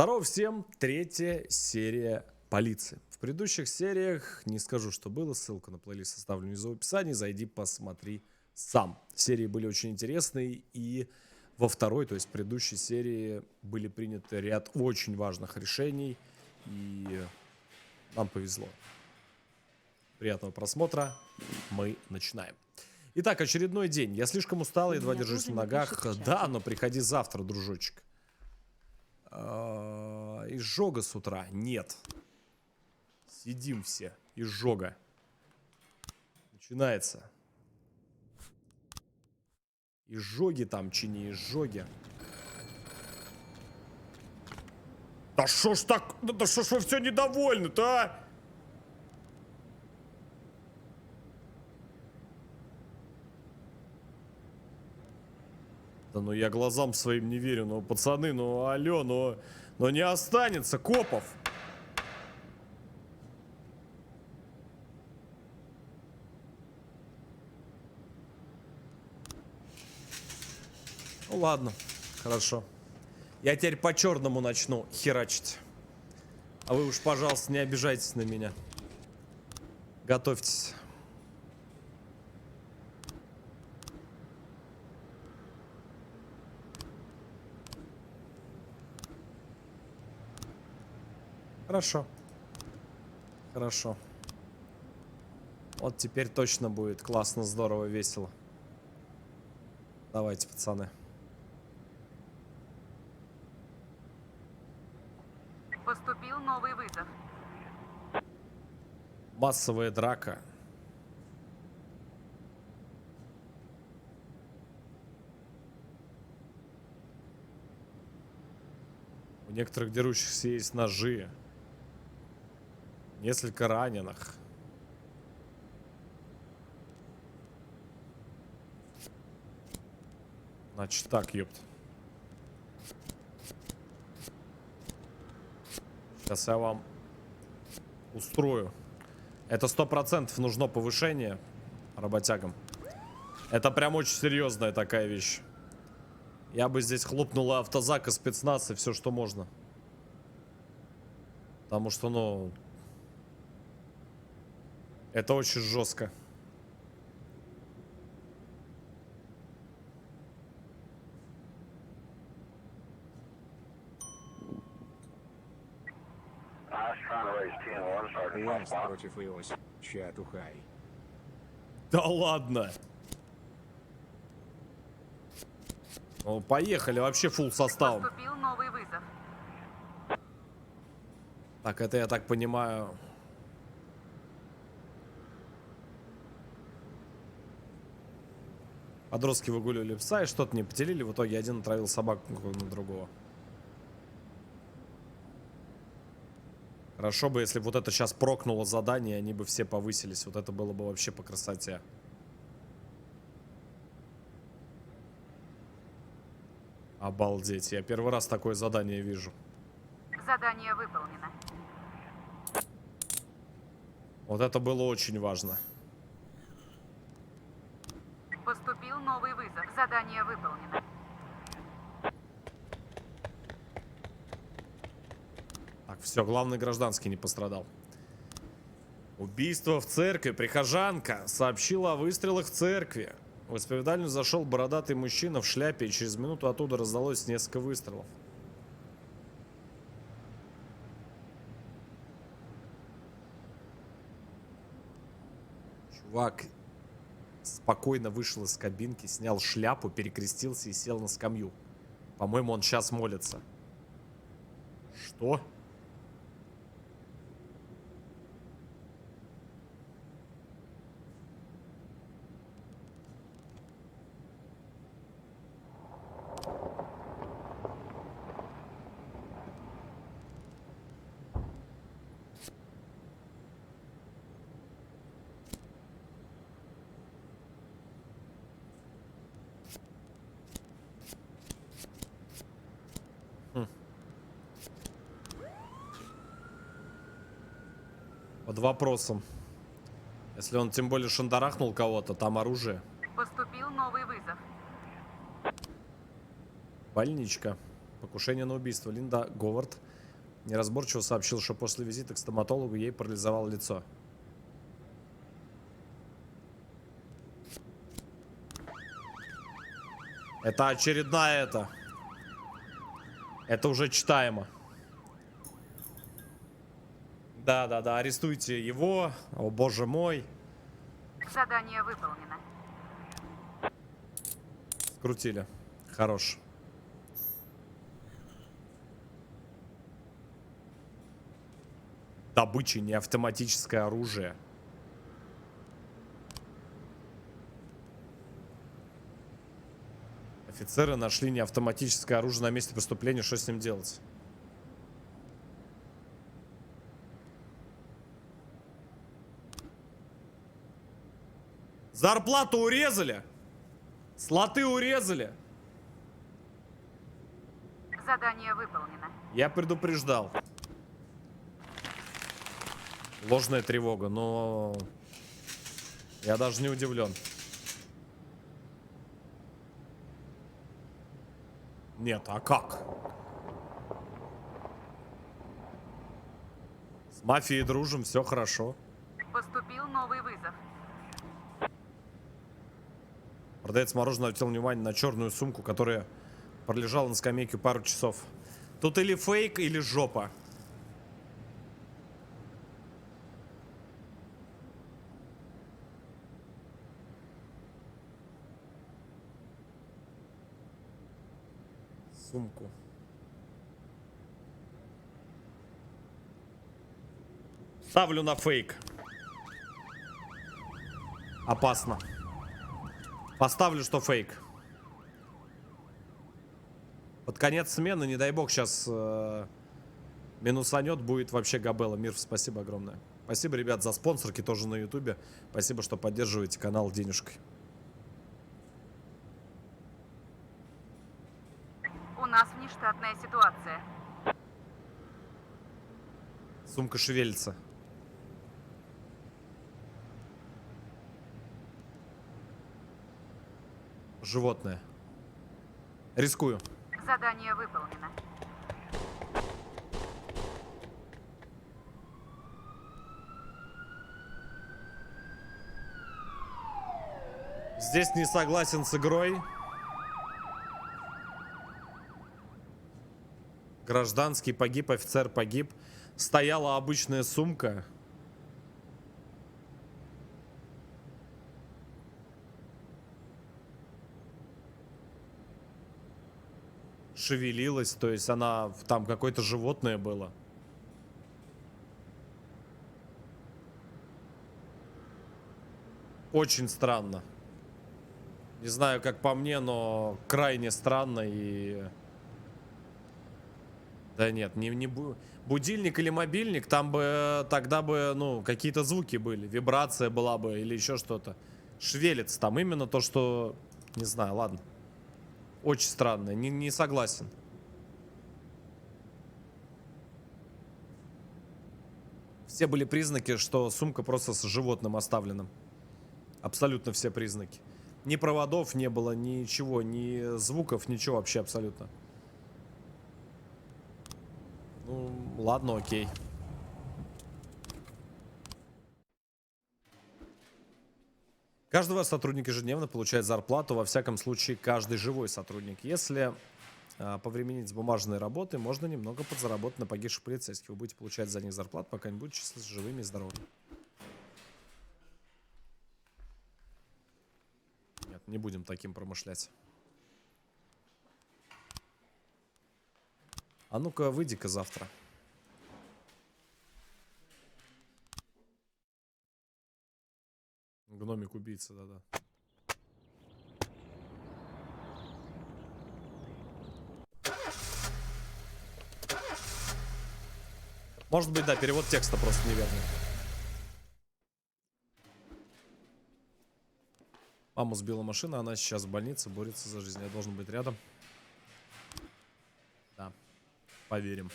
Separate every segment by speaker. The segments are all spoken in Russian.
Speaker 1: Здорово всем! Третья серия полиции. В предыдущих сериях не скажу, что было. Ссылку на плейлист оставлю внизу в описании. Зайди, посмотри сам. Серии были очень интересные. И во второй, то есть предыдущей серии, были приняты ряд очень важных решений. И нам повезло. Приятного просмотра. Мы начинаем. Итак, очередной день. Я слишком устал, едва держусь на ногах. Да, но приходи завтра, дружочек. Изжога с утра? Нет. Сидим все. Изжога. Начинается. Изжоги там, чи не изжоги. Да шо ж так? Да шо ж вы все недовольны-то, а? Да ну я глазам своим не верю. Ну, пацаны, ну алло, но не останется копов. Ну ладно, хорошо. Я теперь по-черному начну херачить. А вы уж, пожалуйста, не обижайтесь на меня. Готовьтесь. Хорошо. Хорошо. Вот теперь точно будет классно, здорово, весело. Давайте, пацаны.
Speaker 2: Поступил новый вызов.
Speaker 1: Массовая драка. У некоторых дерущихся есть ножи. Несколько раненых. Значит так, ёпт. Сейчас я вам устрою. Это 100% нужно повышение работягам. Это прям очень серьезная такая вещь. Я бы здесь хлопнул автозак и спецназ и все, что можно. Потому что, ну... Это очень жестко.
Speaker 3: Против Иосифа Тухай.
Speaker 1: Да ладно. Ну, поехали, вообще фулл составом.
Speaker 2: Поступил новый вызов.
Speaker 1: Так, это я так понимаю. Подростки выгуливали пса и что-то не поделили. В итоге один отравил собаку на другого. Хорошо бы, если вот это сейчас прокнуло задание, они бы все повысились. Вот это было бы вообще по красоте. Обалдеть, я первый раз такое задание вижу.
Speaker 2: Задание выполнено.
Speaker 1: Вот это было очень важно.
Speaker 2: Поступил новый вызов. Задание выполнено.
Speaker 1: Так, все, главный гражданский не пострадал. Убийство в церкви. Прихожанка сообщила о выстрелах в церкви. В исповедальню зашел бородатый мужчина в шляпе, и через минуту оттуда раздалось несколько выстрелов. Чувак спокойно вышел из кабинки, снял шляпу, перекрестился и сел на скамью. По-моему, он сейчас молится. Что? Под вопросом. Если он тем более шандарахнул кого-то, там оружие.
Speaker 2: Поступил новый вызов.
Speaker 1: Больничка. Покушение на убийство. Линда Говард неразборчиво сообщил, что после визита к стоматологу ей парализовало лицо. Это очередная это. Это уже читаемо. Да, арестуйте его. О, боже мой.
Speaker 2: Задание выполнено.
Speaker 1: Скрутили. Хорош. Добыча не автоматическое оружие. Офицеры нашли неавтоматическое оружие на месте преступления. Что с ним делать? Зарплату урезали. Слоты урезали.
Speaker 2: Задание выполнено.
Speaker 1: Я предупреждал. Ложная тревога, но я даже не удивлен. Нет, а как? С мафией дружим, все хорошо.
Speaker 2: Поступил новый вызов.
Speaker 1: Продавец мороженого обратил внимание на черную сумку, которая пролежала на скамейке пару часов. Тут или фейк, или жопа. Сумку. Ставлю на фейк. Опасно. Поставлю, что фейк. Под конец смены, не дай бог, сейчас минусанет, будет вообще габела. Мир, спасибо огромное. Спасибо, ребят, за спонсорки тоже на ютубе. Спасибо, что поддерживаете канал денежкой.
Speaker 2: У нас внештатная ситуация.
Speaker 1: Сумка шевелится. Животное. Рискую.
Speaker 2: Задание выполнено.
Speaker 1: Здесь не согласен с игрой. Гражданский погиб, офицер погиб. Стояла обычная сумка. Шевелилась, то есть она, там какое-то животное было. Очень странно. Не знаю, как по мне, но крайне странно и... Да нет, будильник или мобильник, там бы тогда бы, ну, какие-то звуки были, вибрация была бы или еще что-то. Шевелится там именно то, что... Не знаю, ладно. Очень странно, не согласен. Все были признаки, что сумка просто с животным оставленным. Абсолютно все признаки. Ни проводов не было, ничего, ни звуков, ничего вообще абсолютно. Ну, ладно, окей. Каждый ваш сотрудник ежедневно получает зарплату, во всяком случае, каждый живой сотрудник. Если повременить с бумажной работой, можно немного подзаработать на погибших полицейских. Вы будете получать за них зарплату, пока не будете числиться живыми и здоровыми. Нет, не будем таким промышлять. А ну-ка, выйди-ка завтра. Гномик-убийца, да-да. Может быть, да, перевод текста просто неверный. Маму сбила машина, она сейчас в больнице, борется за жизнь. Я должен быть рядом. Да, поверим.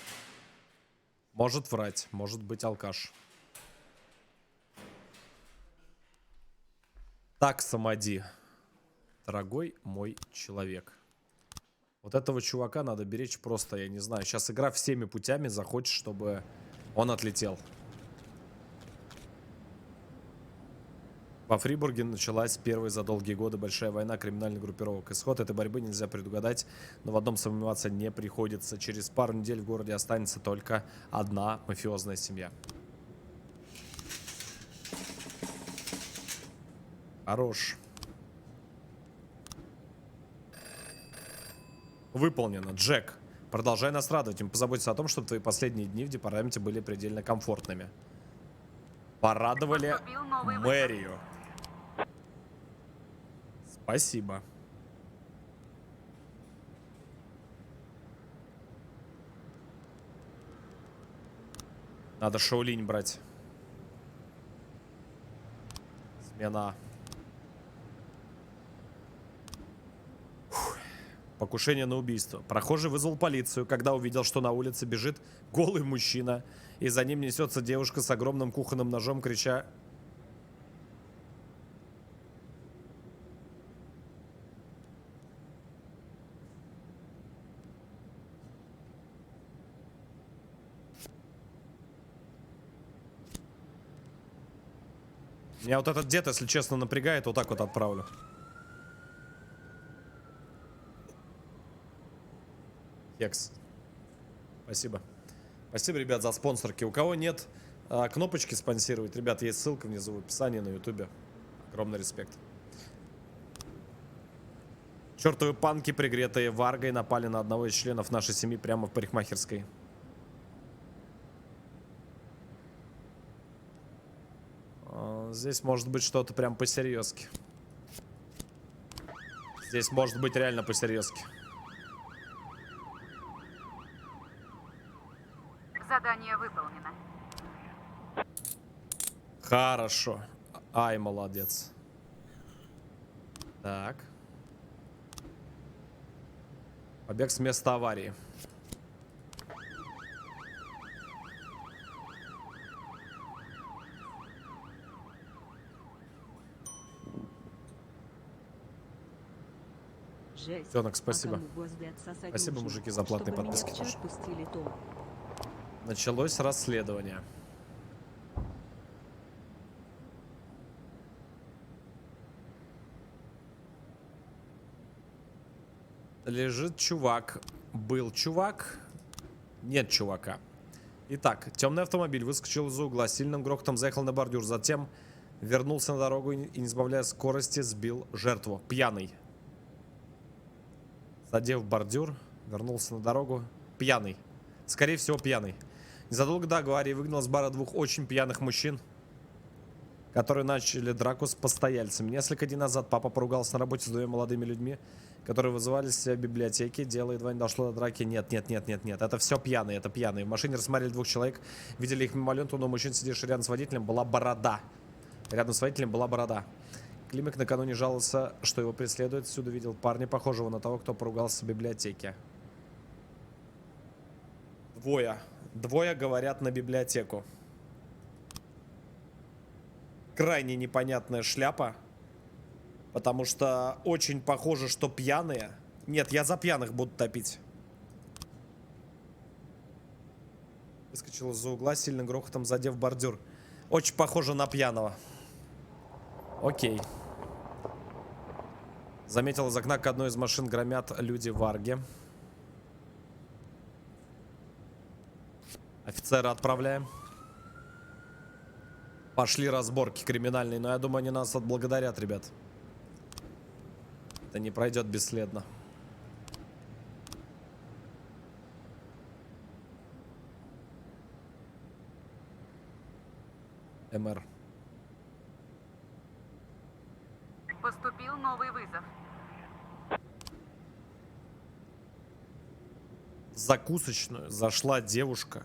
Speaker 1: Может врать, может быть алкаш. Так, Самади, дорогой мой человек. Вот этого чувака надо беречь просто, я не знаю. Сейчас игра всеми путями захочет, чтобы он отлетел. Во Фрибурге началась первая за долгие годы большая война криминальных группировок. Исход этой борьбы нельзя предугадать, но в одном сомневаться не приходится. Через пару недель в городе останется только одна мафиозная семья. Хорош. Выполнено. Джек, продолжай нас радовать. И позаботься о том, чтобы твои последние дни в департаменте были предельно комфортными. Порадовали
Speaker 2: Поступил новый вызов.
Speaker 1: мэрию. Спасибо. Надо Шаолинь брать. Смена. Фух. Покушение на убийство. Прохожий вызвал полицию, когда увидел, что на улице бежит голый мужчина, и за ним несется девушка с огромным кухонным ножом, крича: меня вот этот дед, если честно, напрягает. Вот так вот отправлю. Хекс. Спасибо. Спасибо, ребят, за спонсорки. У кого нет кнопочки спонсировать, ребят, есть ссылка внизу в описании на ютубе. Огромный респект. Чертовы панки, пригретые Варгой, напали на одного из членов нашей семьи прямо в парикмахерской. Здесь может быть что-то прям посерьезки. Здесь может быть реально посерьезки.
Speaker 2: Задание выполнено.
Speaker 1: Хорошо. Ай, молодец. Так. Побег с места аварии. Тёнок, спасибо. Спасибо, мужики, за платные подписки тоже. Началось расследование. Лежит чувак. Был чувак. Нет чувака. Итак, темный автомобиль выскочил из угла, сильным грохотом заехал на бордюр, затем вернулся на дорогу и, не сбавляя скорости, сбил жертву. Пьяный. Задев бордюр, вернулся на дорогу. Пьяный. Скорее всего, пьяный. Незадолго до аварии выгнал с бара двух очень пьяных мужчин, которые начали драку с постояльцами. Несколько дней назад папа поругался на работе с двумя молодыми людьми, которые вызывались в библиотеке. Дело едва не дошло до драки. Нет. Это все пьяные, это пьяные. В машине рассмотрели двух человек, видели их мимолетом, но у мужчин, сидевший рядом с водителем, была борода. Рядом с водителем была борода. Климик накануне жаловался, что его преследуют. Всюду видел парня, похожего на того, кто поругался в библиотеке. Двое говорят на библиотеку. Крайне непонятная шляпа. Потому что очень похоже, что пьяные. Нет, я за пьяных буду топить. Выскочил из-за угла, сильным грохотом задев бордюр. Очень похоже на пьяного. Окей. Заметил из окна, к одной из машин громят люди в Варге. Офицера отправляем. Пошли разборки криминальные, но я думаю, они нас отблагодарят, ребят. Это не пройдет бесследно. МР.
Speaker 2: Поступил новый вызов.
Speaker 1: В закусочную зашла девушка,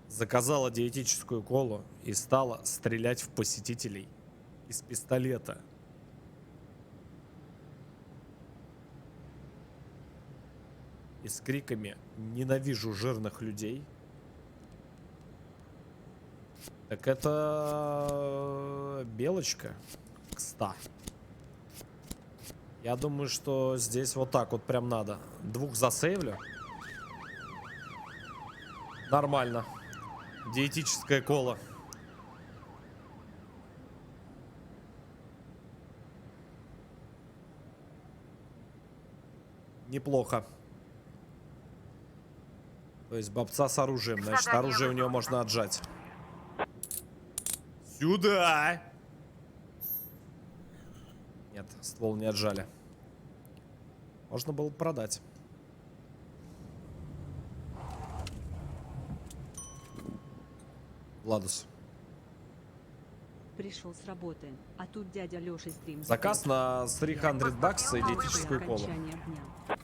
Speaker 1: заказала диетическую колу и стала стрелять в посетителей из пистолета. И с криками «Ненавижу жирных людей». Так это Белочка к 100. Я думаю, что здесь вот так вот прям надо. 2 засейвлю. Нормально. Диетическое кола. Неплохо. То есть бабца с оружием. Значит,
Speaker 2: Задание
Speaker 1: оружие у него
Speaker 2: выполнено.
Speaker 1: можно отжать. Сюда! Нет, ствол не отжали. Можно было продать. Владус.
Speaker 4: Пришел с работы, а тут дядя Лёша стрим.
Speaker 1: Заказ на 300 баксов и
Speaker 2: Поступил
Speaker 1: диетическую колу.
Speaker 4: Окончание дня.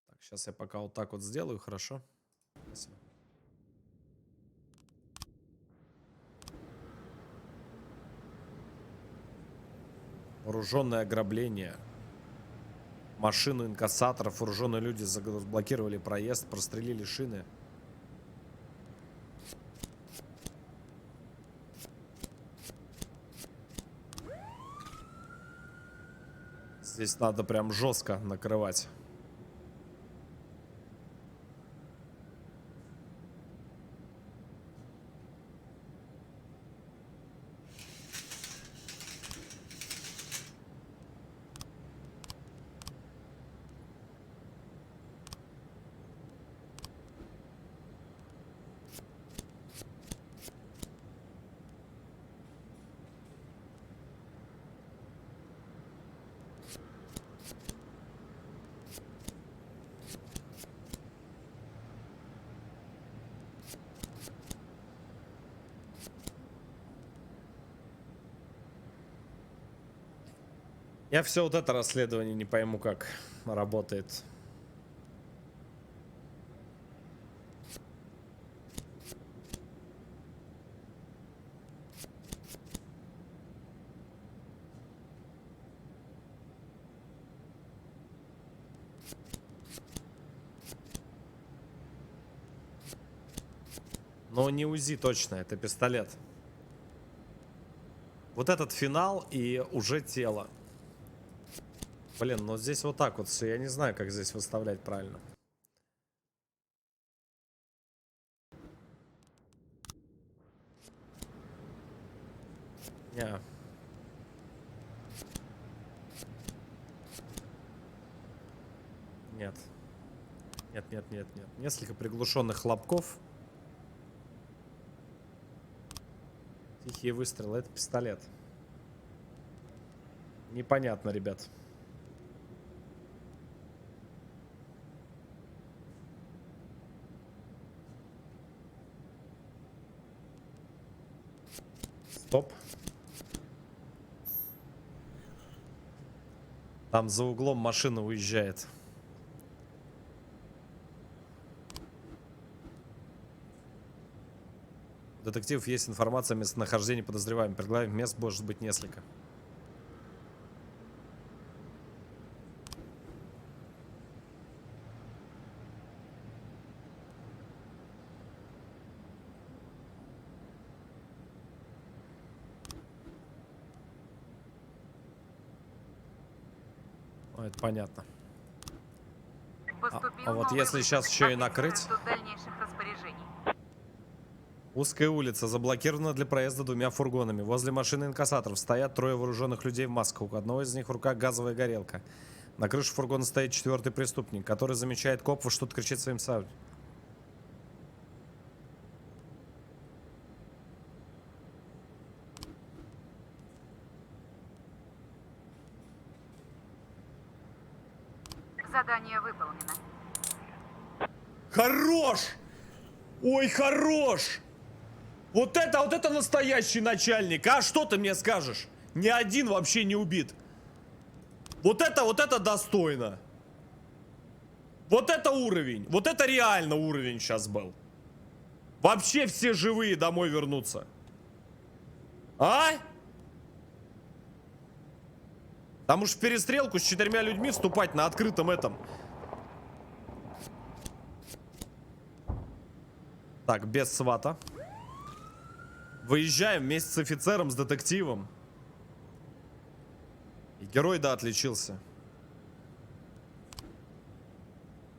Speaker 1: Так, сейчас я пока вот так вот сделаю, хорошо? Спасибо. Вооруженное ограбление. Машину инкассаторов. Вооруженные люди заблокировали проезд, прострелили шины. Здесь надо прям жестко накрывать. Я все вот это расследование не пойму, как работает. Но не УЗИ точно, это пистолет. Вот этот финал и уже тело. Блин, но здесь вот так вот все. Я не знаю, как здесь выставлять правильно. Не. Нет. Нет, нет, нет, нет. Несколько приглушенных хлопков. Тихие выстрелы. Это пистолет. Непонятно, ребят. Стоп. Там за углом машина уезжает. У детективов есть информация о местонахождении подозреваемых. Предлагаем мест может быть несколько. Ну, это понятно.
Speaker 2: Поступил
Speaker 1: а вот
Speaker 2: новый
Speaker 1: если
Speaker 2: вызов.
Speaker 1: сейчас еще и
Speaker 2: Офицеры
Speaker 1: накрыть?
Speaker 2: ждут дальнейших распоряжений.
Speaker 1: Узкая улица заблокирована для проезда 2 фургонами. Возле машины инкассаторов стоят 3 вооруженных людей в масках. У одного из них в руках газовая горелка. На крыше фургона стоит 4-й преступник, который замечает копов и что-то кричит своим саунд.
Speaker 2: Задание выполнено.
Speaker 1: Хорош! Ой, хорош! Вот это настоящий начальник. А что ты мне скажешь? Ни один вообще не убит. Вот это достойно. Вот это уровень. Вот это реально уровень сейчас был. Вообще все живые домой вернутся. А? Там уж в перестрелку с 4 людьми вступать на открытом этом. Так, без свата. Выезжаем вместе с офицером, с детективом. Герой, да, отличился.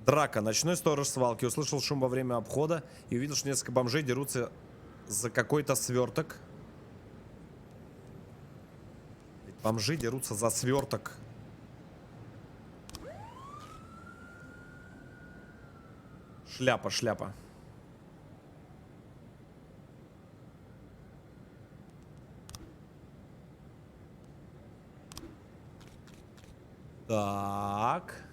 Speaker 1: Драка. Ночной сторож свалки услышал шум во время обхода и увидел, что несколько бомжей дерутся за какой-то сверток. Ведь бомжи дерутся за сверток. Шляпа, шляпа. Так.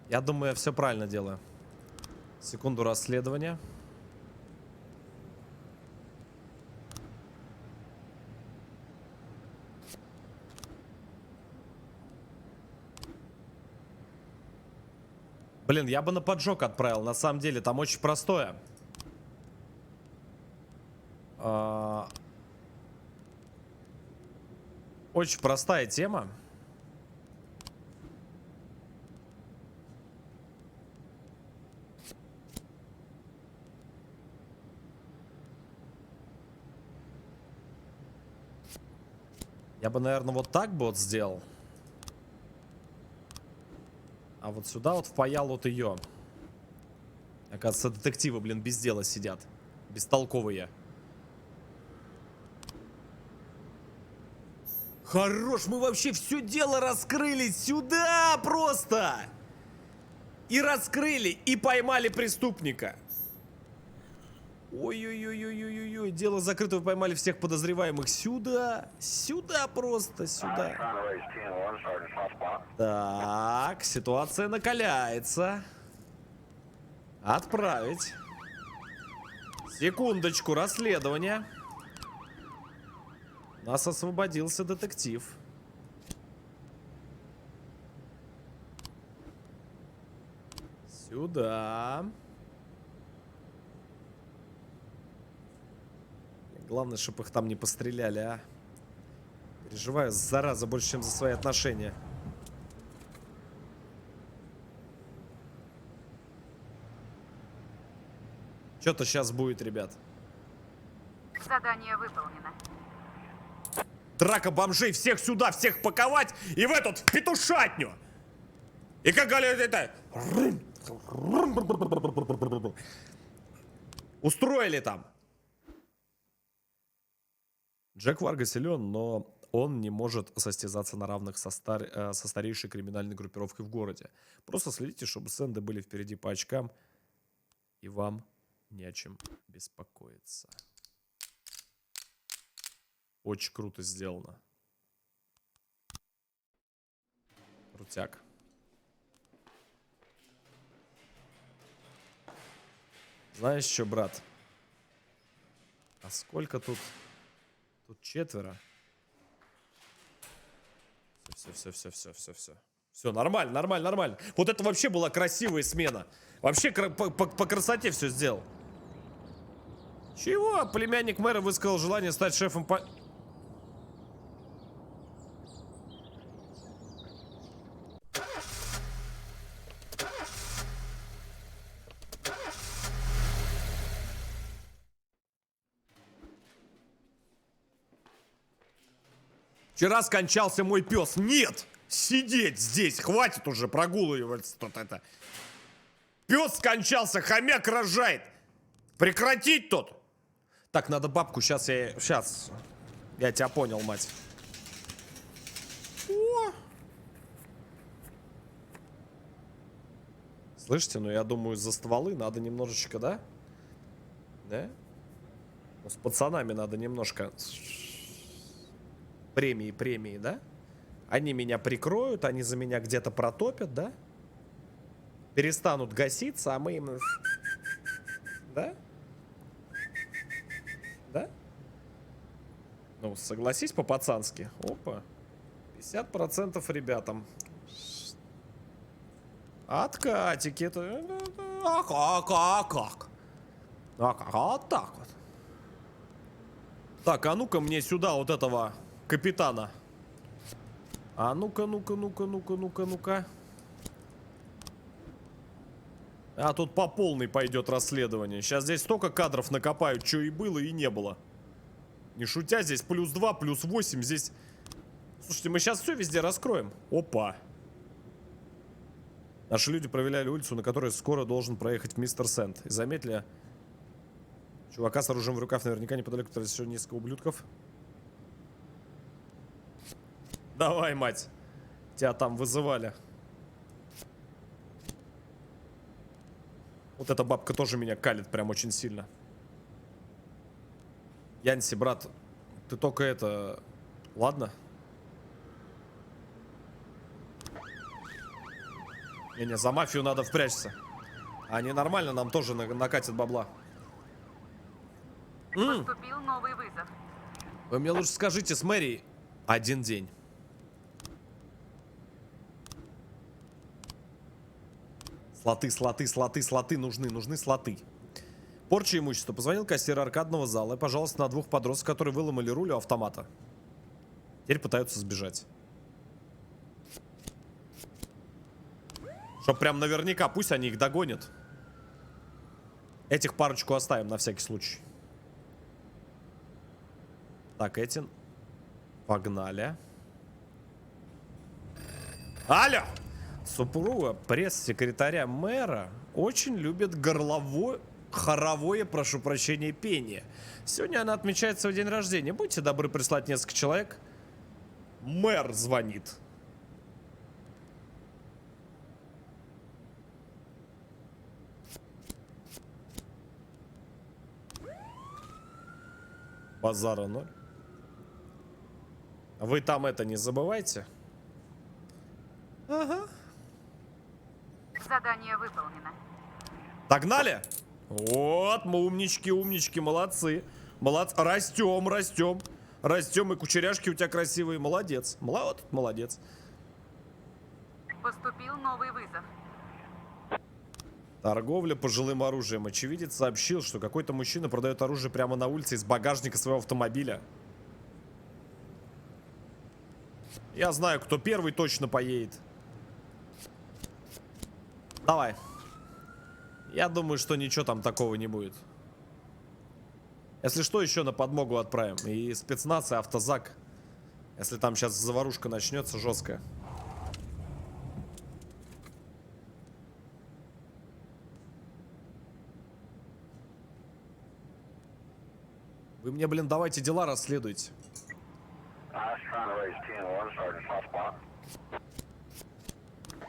Speaker 1: Я думаю, я все правильно делаю. Секунду расследования. Блин, я бы на поджог отправил. На самом деле, там очень простое. Очень простая тема. Я бы, наверное, вот так бы вот сделал. А вот сюда вот впаял вот ее. Оказывается, детективы, блин, без дела сидят. Бестолковые. Хорош, мы вообще все дело раскрыли сюда просто. И раскрыли, и поймали преступника. Ой-ой-ой-ой-ой-ой. Дело закрыто, вы поймали всех подозреваемых. Сюда. Сюда просто, сюда. Так, ситуация накаляется. Отправить. Секундочку, расследование. У нас освободился детектив. Сюда. Главное, чтобы их там не постреляли, а. Переживаю, зараза, больше, чем за свои отношения. Что-то сейчас будет, ребят.
Speaker 2: Задание выполнено.
Speaker 1: Драка бомжей, всех сюда, всех паковать и в эту в петушатню. И как говорят, это... Устроили там. Джек Варга силен, но он не может состязаться на равных со старейшей криминальной группировкой в городе. Просто следите, чтобы сэнды были впереди по очкам, и вам не о чем беспокоиться. Очень круто сделано. Крутяк. Знаешь что, брат? А сколько тут... Тут четверо. Все. Все, нормально, нормально, нормально. Вот это вообще была красивая смена. Вообще по красоте все сделал. Чего? Племянник мэра высказал желание стать шефом по... Вчера скончался мой пес. Нет! Сидеть здесь! Хватит уже прогуливаться тут это. Пес скончался, хомяк рожает. Прекратить тут! Так, надо бабку, сейчас я... Сейчас. Я тебя понял, мать. О! Слышите, ну я думаю, за стволы надо немножечко, да? Да? Ну, с пацанами надо немножко... Премии, да? Они меня прикроют, они за меня где-то протопят, да? Перестанут гаситься, а мы им... Да? Да? Ну, согласись по-пацански. Опа. 50% ребятам. Откатики. А как? А как? А как? А вот так вот. Так, а ну-ка мне сюда вот этого капитана. А ну-ка, ну-ка, ну-ка, ну-ка, ну-ка, ну-ка. А тут по полной пойдет расследование. Сейчас здесь столько кадров накопают, что и было, и не было. Не шутя, здесь +2, +8, здесь... Слушайте, мы сейчас все везде раскроем. Опа. Наши люди проверяли улицу, на которой скоро должен проехать мистер Сент. И заметили... Чувака с оружием в руках наверняка неподалеку еще несколько ублюдков. Давай, мать. Тебя там вызывали. Вот эта бабка тоже меня калит прям очень сильно. Янси, брат, ты только это... Ладно? Не-не, за мафию надо впрячься. Они нормально нам тоже накатят бабла.
Speaker 2: Поступил новый вызов.
Speaker 1: Вы мне лучше скажите с Мэри один день. Слоты, слоты, слоты, слоты нужны слоты. Порча имущества. Позвонил кассир аркадного зала и пожаловался на 2 подростков, которые выломали руль у автомата. Теперь пытаются сбежать. Чтоб прям наверняка, пусть они их догонят. Этих парочку оставим на всякий случай. Так, эти... Погнали. Алло! Супруга пресс-секретаря мэра очень любит горловое, хоровое, прошу прощения, пение. Сегодня она отмечает свой день рождения. Будьте добры прислать несколько человек. Мэр звонит. Базара 0. Вы там это не забывайте. Ага.
Speaker 2: Задание выполнено.
Speaker 1: Догнали? Вот, мы умнички, умнички, молодцы. Молодцы. Растем, растем. Растем, и кучеряшки у тебя красивые. Молодец. Молодец.
Speaker 2: Поступил новый вызов.
Speaker 1: Торговля пожилым оружием. Очевидец сообщил, что какой-то мужчина продает оружие прямо на улице из багажника своего автомобиля. Я знаю, кто первый точно поедет. Давай. Я думаю, что ничего там такого не будет. Если что, еще на подмогу отправим. И спецназ, и автозак. Если там сейчас заварушка начнется жесткая. Вы мне, блин, давайте дела расследуйте.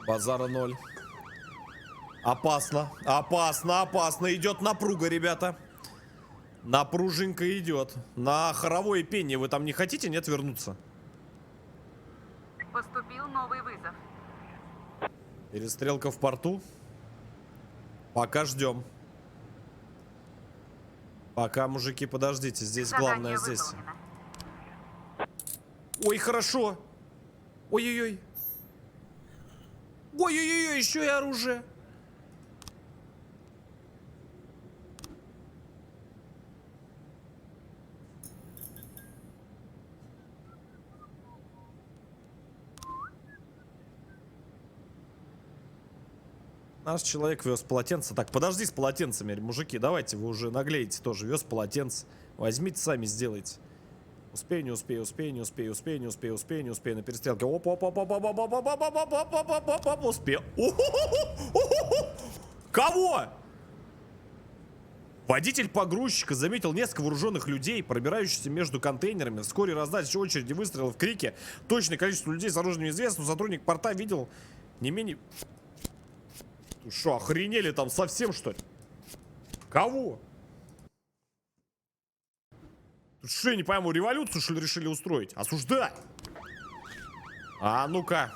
Speaker 1: Базара 0. Опасно, опасно, опасно. Идет напруга, ребята. Напруженька идет. На хоровое пение вы там не хотите, нет, вернуться?
Speaker 2: Поступил новый вызов.
Speaker 1: Перестрелка в порту. Пока ждем. Пока, мужики, подождите. Здесь главное, здесь.
Speaker 2: Выполнено.
Speaker 1: Ой, хорошо. Ой-ой-ой. Ой-ой-ой, еще и оружие. Наш человек вез полотенце. Так, подожди с полотенцами, мужики, давайте, вы уже наглеете тоже. Вез полотенце. Возьмите сами, сделайте. Успею, не успею, успею, не успею, успею, не успею, успею, не успею на перестрелке. Оп, оп, оп, оп, оп, оп, оп, оп, оп, оп, оп, оп, оп, оп, оп, успел. Кого? Водитель погрузчика заметил несколько вооруженных людей, пробирающихся между контейнерами. Вскоре раздались очереди выстрелов, крики. Точное количество людей с оружием неизвестно, но сотрудник порта видел не менее... Что, охренели там совсем, что ли? Кого? Тут что, я не пойму, революцию, что ли, решили устроить? Осуждай! А ну-ка.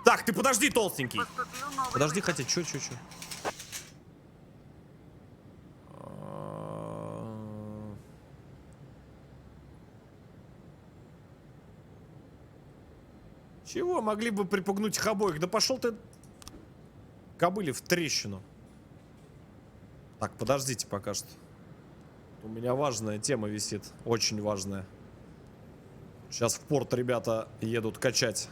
Speaker 1: Так, ты подожди, толстенький.
Speaker 2: Поступил новый
Speaker 1: Подожди,
Speaker 2: вызов.
Speaker 1: хотя, чё. Чего? Могли бы припугнуть их обоих. Да пошел ты... кобыле в трещину. Так, подождите пока что. У меня важная тема висит. Очень важная. Сейчас в порт ребята едут качать.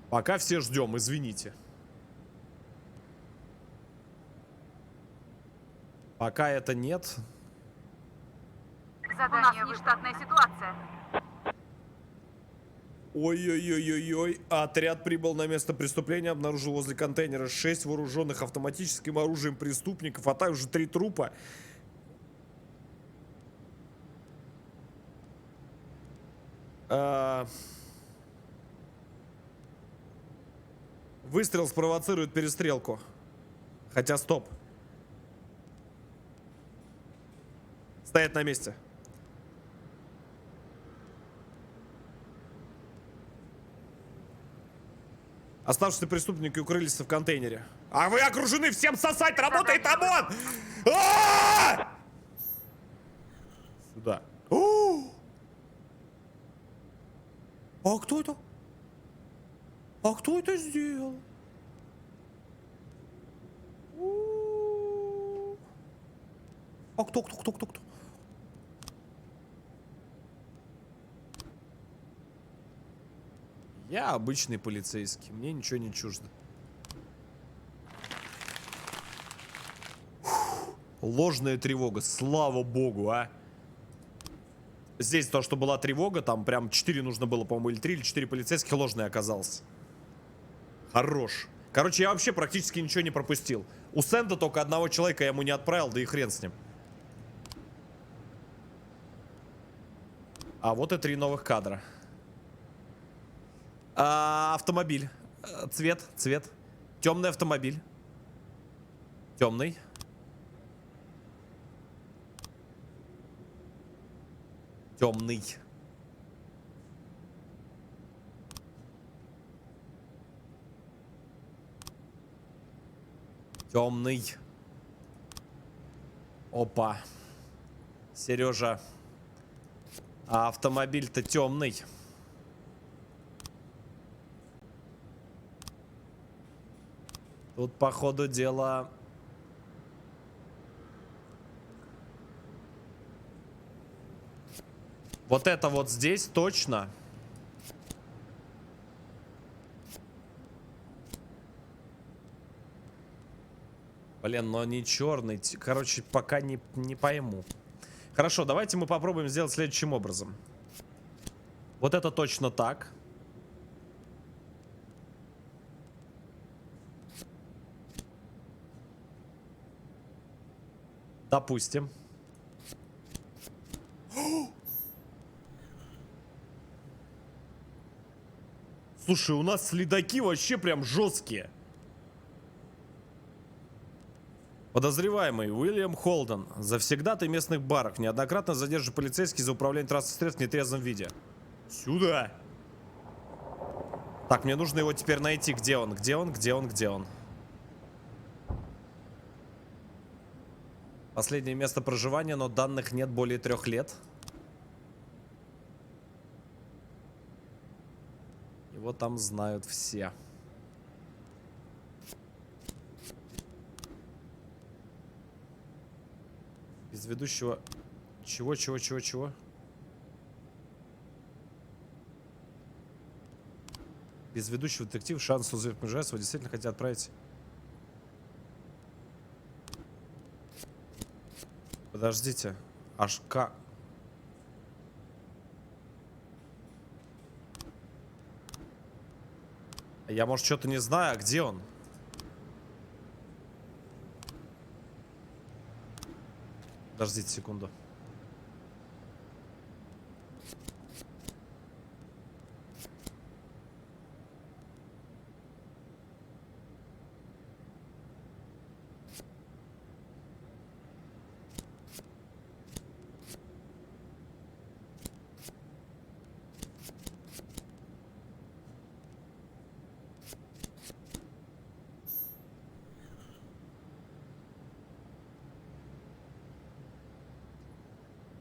Speaker 1: Пока все ждем, извините. Пока это нет.
Speaker 2: Задание нештатная ситуация.
Speaker 1: Ой-ой-ой-ой-ой. Отряд прибыл на место преступления. Обнаружил возле контейнера 6 вооруженных автоматическим оружием преступников, а также 3 трупа. Выстрел спровоцирует перестрелку. Хотя, стоп. Стоять на месте. Оставшиеся преступники укрылись в контейнере. А вы окружены, всем сосать, работает ОМОН! А! Сюда. А кто это? А кто это сделал? А кто? Я обычный полицейский, мне ничего не чуждо. Ложная тревога, слава богу, а. Здесь то, что была тревога, там прям 4 нужно было, по-моему, или 3, или 4 полицейских, ложный оказался. Хорош. Короче, я вообще практически ничего не пропустил. У Сэнда только одного человека я ему не отправил, да и хрен с ним. А вот и 3 новых кадра. Автомобиль. Цвет. Темный автомобиль. Темный. Темный. Темный. Опа. Сережа. А автомобиль-то темный. Тут, по ходу дела... Вот это вот здесь точно. Блин, но не черный. Короче, пока не пойму. Хорошо, давайте мы попробуем сделать следующим образом. Вот это точно так. Допустим. Слушай, у нас следаки вообще прям жесткие. Подозреваемый Уильям Холден, завсегдатый местных баров, неоднократно задержан полицейский за управление транспортным средством в нетрезвом виде. Сюда. Так, мне нужно его теперь найти. Где он? Последнее место проживания, но данных нет, более 3 лет. Его там знают все. Без ведущего... Чего? Без ведущего детектива шанс узнать Можайского действительно хотят отправить. Подождите. Аж как? Я, может, что-то не знаю, а где он? Подождите секунду.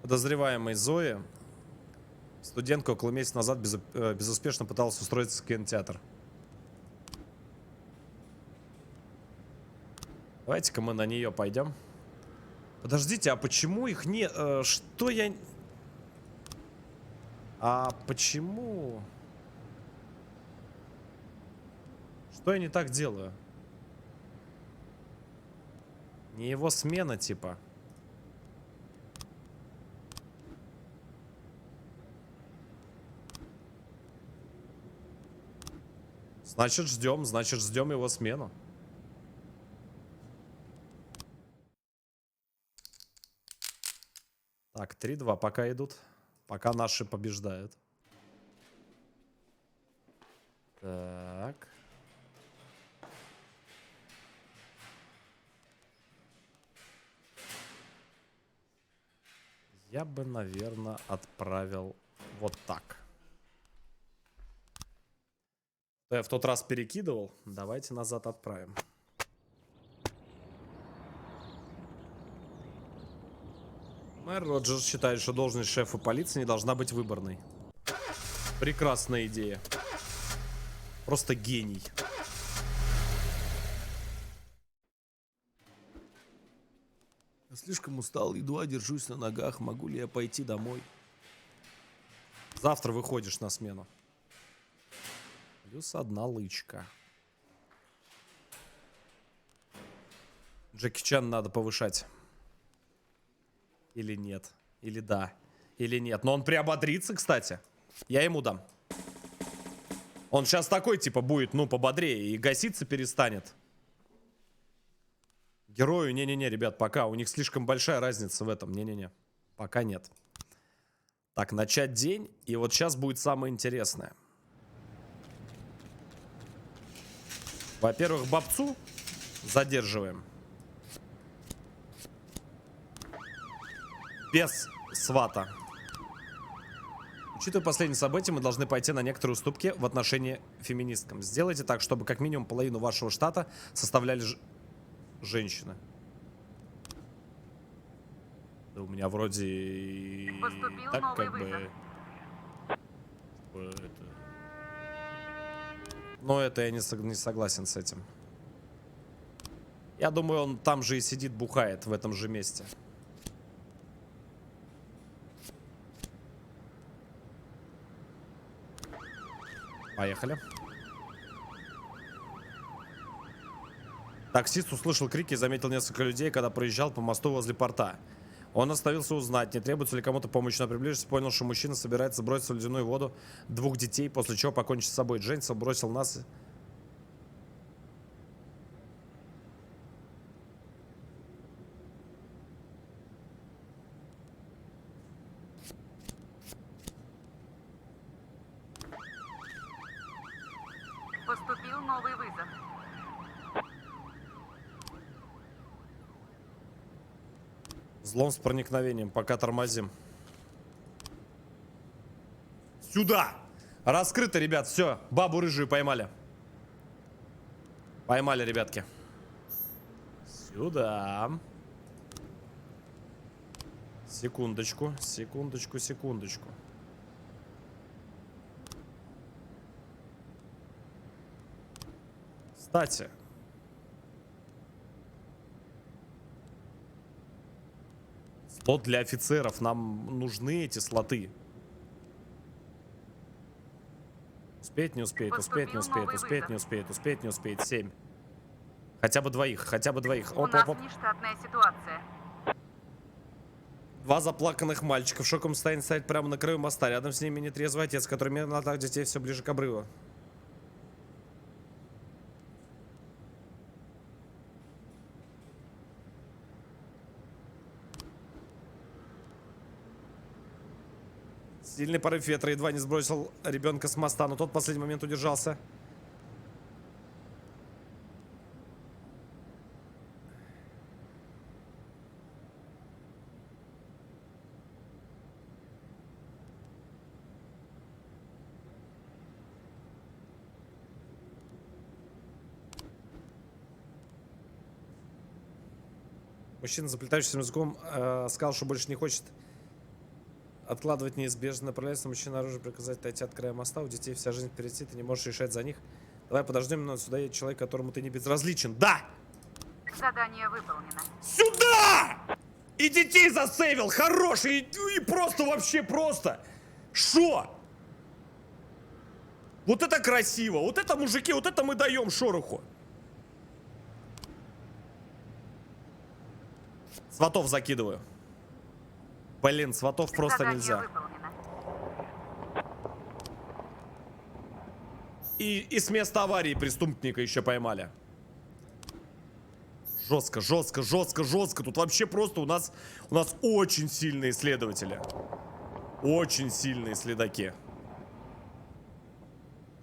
Speaker 1: Подозреваемый Зои, студентка, около месяца назад безуспешно пыталась устроиться в кинотеатр. Давайте-ка мы на нее пойдем. Подождите, а почему их не... что я... А почему... Что я не так делаю? Не его смена, типа. Значит, ждем его смену. Так, 3-2 пока идут. Пока наши побеждают. Так. Я бы, наверное, отправил вот так. Я в тот раз перекидывал. Давайте назад отправим. Мэр Роджерс считает, что должность шефа полиции не должна быть выборной. Прекрасная идея. Просто гений. Я слишком устал, едва держусь на ногах. Могу ли я пойти домой? Завтра выходишь на смену. Плюс 1 лычка. Джеки Чан надо повышать. Или нет? Или да? Или нет? Но он приободрится, кстати. Я ему дам. Он сейчас такой, типа, будет, ну, пободрее. И гаситься перестанет. Герою, не-не-не, ребят, пока. У них слишком большая разница в этом. Не-не-не. Пока нет. Так, начать день. И вот сейчас будет самое интересное. Во-первых, бабцу задерживаем. Без свата. Учитывая последние события, мы должны пойти на некоторые уступки в отношении феминисткам. Сделайте так, чтобы как минимум половину вашего штата составляли женщины. Да у меня вроде...
Speaker 2: Поступил
Speaker 1: так
Speaker 2: новый
Speaker 1: как
Speaker 2: вызов.
Speaker 1: бы... Но это я не согласен с этим. Я думаю, он там же и сидит, бухает, в этом же месте. Поехали. Таксист услышал крики и заметил несколько людей, когда проезжал по мосту возле порта. Он остановился узнать, не требуется ли кому-то помощи, но приближившись, понял, что мужчина собирается бросить в ледяную воду 2 детей, после чего покончить с собой. Джейнсон бросил нас...
Speaker 2: Поступил новый вызов.
Speaker 1: Взлом с проникновением, пока тормозим. Сюда! Раскрыто, ребят, все. Бабу рыжую поймали. Поймали, ребятки. Сюда. Секундочку, секундочку, секундочку. Кстати. Слот для офицеров. Нам нужны эти слоты. Успеть, не успеет, успеть, не успеет, успеть, не успеет, успеть, не успеет. 7. Хотя бы двоих, хотя бы двоих.
Speaker 2: У
Speaker 1: Оп,
Speaker 2: нас
Speaker 1: оп, оп.
Speaker 2: нештатная ситуация.
Speaker 1: 2 заплаканных мальчика в шоковом состоянии стоят прямо на краю моста. Рядом с ними нетрезвый отец, который медленно отдал детей все ближе к обрыву. Сильный порыв ветра едва не сбросил ребенка с моста, но тот в последний момент удержался. Мужчина, заплетающимся языком, сказал, что больше не хочет откладывать неизбежно. Направляется мужчина оружие, приказать отойти от края моста. У детей вся жизнь впереди, ты не можешь решать за них. Давай подождем, но сюда едет человек, которому ты не безразличен. Да!
Speaker 2: Задание выполнено.
Speaker 1: Сюда! И детей засейвил, хороший, и просто вообще просто. Шо? Вот это красиво, вот это, мужики, вот это мы даем шороху. Сватов закидываю. Блин, сватов просто
Speaker 2: Задание
Speaker 1: нельзя.
Speaker 2: выполнено.
Speaker 1: И с места аварии преступника еще поймали. Жестко, жестко, жестко, жестко. Тут вообще просто у нас очень сильные следователи. Очень сильные следаки.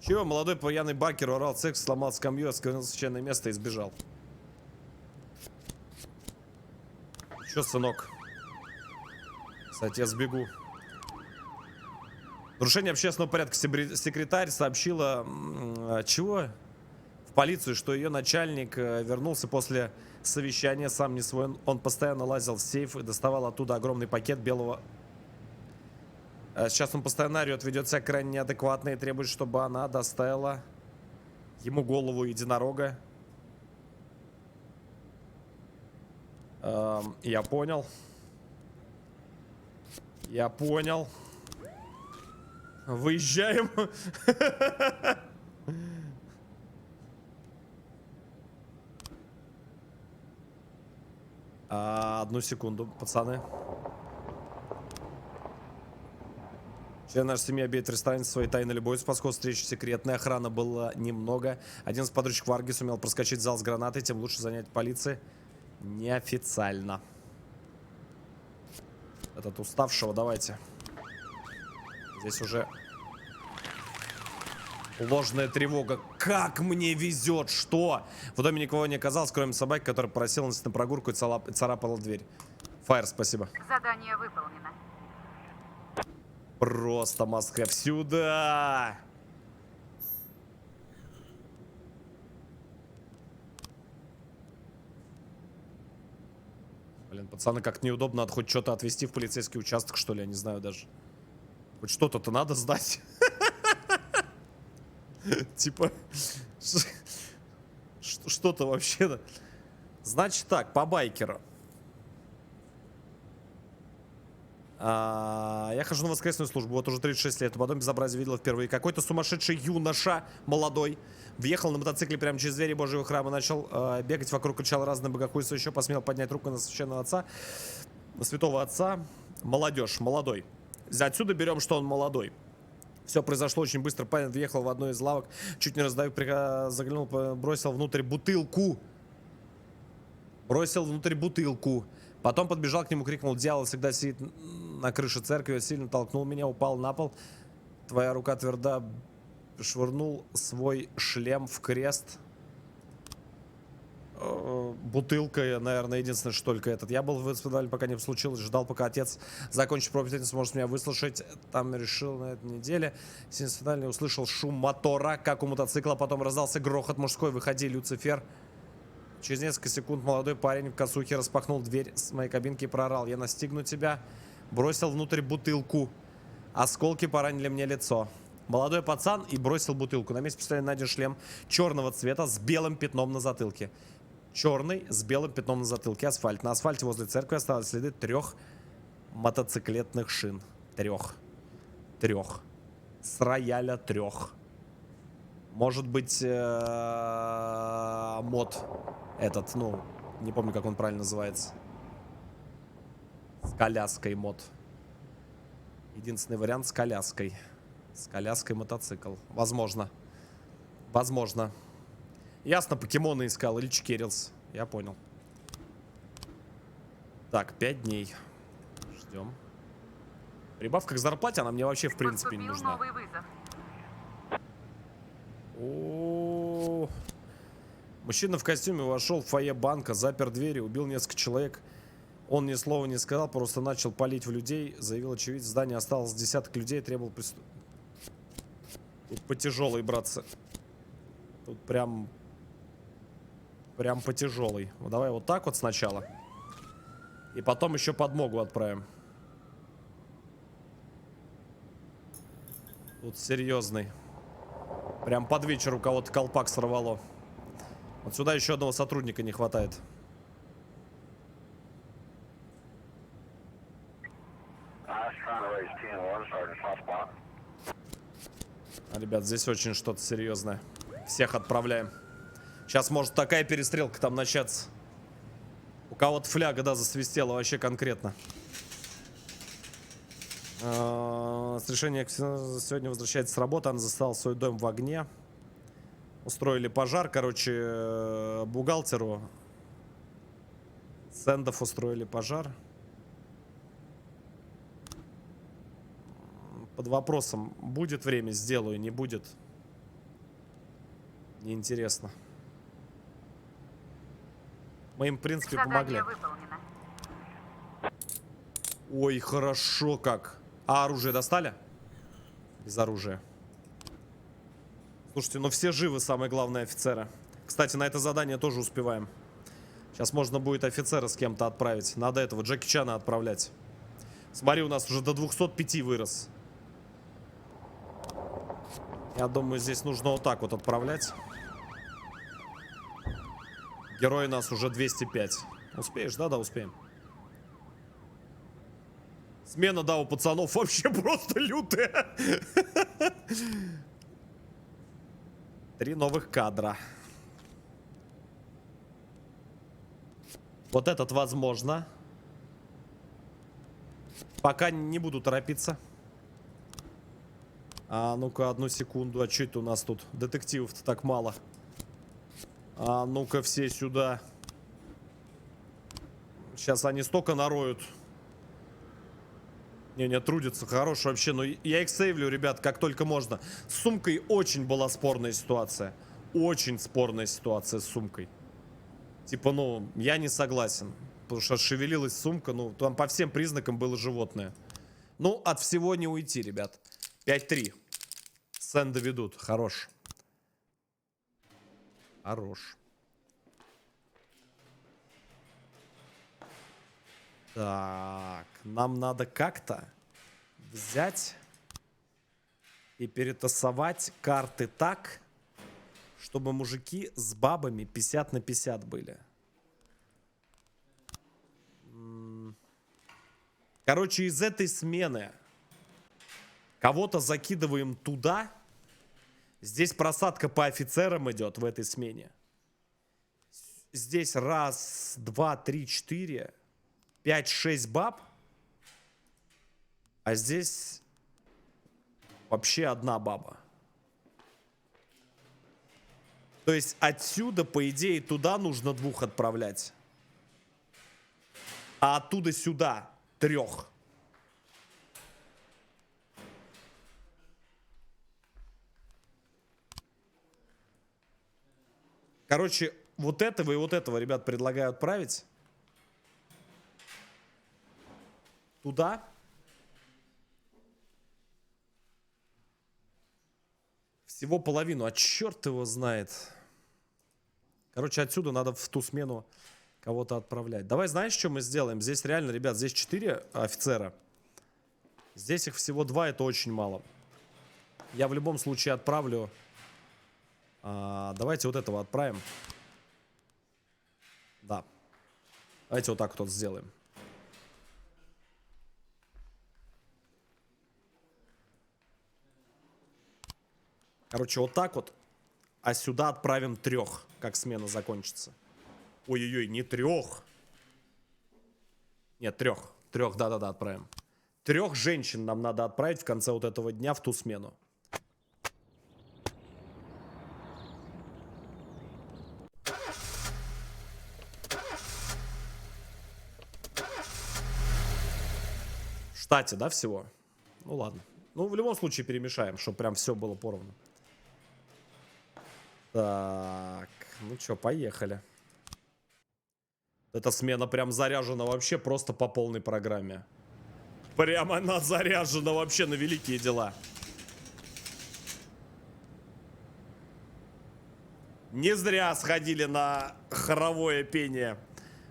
Speaker 1: Чего? Молодой пьяный бакер орал секс, сломал скамью, осквернил священное место и сбежал. Че, сынок? Кстати, я сбегу. Нарушение общественного порядка. Секретарь сообщила... чего? В полицию, что ее начальник вернулся после совещания, сам не свой. Он постоянно лазил в сейф и доставал оттуда огромный пакет белого... Сейчас он постоянно орет, ведет себя крайне неадекватно и требует, чтобы она доставила ему голову единорога. Я понял. Я понял. Выезжаем. Одну секунду, пацаны. Член нашей семьи обеит в ресторане своей тайной любовью. Спас ход встречи секретной. Охраны было немного. Один из подручных Варги сумел проскочить в зал с гранатой. Тем лучше занять полиции неофициально. Этот уставшего, давайте. Здесь уже ложная тревога. Как мне везет, что? В доме никого не оказалось, кроме собаки, которая просилась на прогулку и царапала дверь. Фаер, спасибо.
Speaker 2: Задание выполнено.
Speaker 1: Просто Москва сюда. Блин, пацаны, как неудобно, надо хоть что-то отвезти в полицейский участок, что ли, я не знаю даже. Хоть что-то-то надо сдать. Типа, что-то вообще. Значит так, по байкеру. Я хожу на воскресную службу, вот уже 36 лет. Потом безобразие видел впервые. Какой-то сумасшедший юноша, молодой, въехал на мотоцикле прямо через двери Божьего храма, начал бегать вокруг, кричал разные богохульства, еще посмел поднять руку на священного отца, на святого отца. Молодежь, молодой. Отсюда берем, что он молодой. Все произошло очень быстро. Парень въехал в одну из лавок, чуть не раздавив, заглянул, бросил внутрь бутылку. Бросил внутрь бутылку. Потом подбежал к нему, крикнул: «Дьявол всегда сидит на крыше церкви», сильно толкнул меня, упал на пол. Твоя рука тверда. Швырнул свой шлем в крест. Бутылка, наверное, единственное, что только этот. Я был в госпитале, пока не случилось, ждал, пока отец закончит проповедь, сможет меня выслушать. Там решил на этой неделе. Синциннати услышал шум мотора, как у мотоцикла, потом раздался грохот мужской: «Выходи, Люцифер». Через несколько секунд молодой парень в косухе распахнул дверь с моей кабинки и проорал: «Я настигну тебя». Бросил внутрь бутылку. Осколки поранили мне лицо. Молодой пацан и бросил бутылку. На месте преступления найден шлем черного цвета с белым пятном на затылке. Черный с белым пятном на затылке. Асфальт. На асфальте возле церкви остались следы 3 мотоциклетных шин. 3. С рояля 3. Может быть, мод этот, ну, не помню, как он правильно называется. С коляской мод. Единственный вариант с коляской. С коляской мотоцикл. Возможно. Возможно. Ясно, покемоны искал или чекерился. Я понял. Так, 5 дней. Ждем. Прибавка к зарплате, она мне вообще в принципе не нужна.
Speaker 2: Новый вызов.
Speaker 1: О, мужчина в костюме вошел в фойе банка, запер двери, убил несколько человек. Он ни слова не сказал, просто начал палить в людей. Заявил очевидец, в здании осталось десяток людей, требовал Тут по тяжелой, братцы. Тут прям по тяжелой. Ну, давай вот так вот сначала. И потом еще подмогу отправим. Тут серьезный. Прям под вечер у кого-то колпак сорвало. Вот сюда еще одного сотрудника не хватает. Ребят, здесь очень что-то серьезное. Всех отправляем. Сейчас может такая перестрелка там начаться. У кого-то фляга, да, засвистела вообще конкретно. С решения сегодня возвращается с работы. Она застала свой дом в огне. Устроили пожар, короче, бухгалтеру. Сэндов устроили пожар. Под вопросом, будет время, сделаю, не будет. Неинтересно. Мы им, в принципе, помогли.
Speaker 2: Задание выполнено.
Speaker 1: Ой, хорошо как. А оружие достали? Без оружия. Слушайте, ну все живы, самое главное, офицеры. Кстати, на это задание тоже успеваем. Сейчас можно будет офицера с кем-то отправить. Надо этого Джеки Чана отправлять. Смотри, у нас уже до 205 вырос. Я думаю, здесь нужно вот так вот отправлять. Герой нас уже 205. Успеешь, да? Да, успеем. Смена, да, у пацанов вообще просто лютая. 3 новых кадра. Вот этот возможно. Пока не буду торопиться. А ну-ка, одну секунду. А что это у нас тут? Детективов-то так мало. А ну-ка, все сюда. Сейчас они столько нароют. Не, трудятся, хорош вообще. Но я их сейвлю, ребят, как только можно. С сумкой очень была спорная ситуация. Очень спорная ситуация с сумкой. Типа, ну, я не согласен. Потому что шевелилась сумка, ну, там по всем признакам было животное. Ну, от всего не уйти, ребят. 5-3. Сэнда ведут. Хорош. Хорош. Так, нам надо как-то взять и перетасовать карты так, чтобы мужики с бабами 50 на 50 были. Короче, из этой смены кого-то закидываем туда. Здесь просадка по офицерам идет в этой смене. Здесь 1, 2, 3, 4, 5, 6 баб. А здесь вообще одна баба. То есть отсюда, по идее, туда нужно 2 отправлять. А оттуда сюда 3. Короче, вот этого и вот этого, ребят, предлагаю отправить туда. Всего половину, а черт его знает. Короче, отсюда надо в ту смену кого-то отправлять. Давай, знаешь, что мы сделаем? Здесь реально, ребят, здесь 4 офицера. Здесь их всего 2, это очень мало. Я в любом случае отправлю... давайте вот этого отправим. Да. Давайте вот так вот сделаем. Короче, вот так вот. А сюда отправим 3, как смена закончится. Ой-ой-ой, не 3. Нет, 3. 3, да-да-да, отправим. 3 женщин нам надо отправить в конце вот этого дня в ту смену. В штате, да, всего? Ну ладно. Ну, в любом случае перемешаем, чтобы прям все было поровну. Так, ну что, поехали. Эта смена прям заряжена вообще просто по полной программе. Прямо она заряжена вообще на великие дела. Не зря сходили на хоровое пение.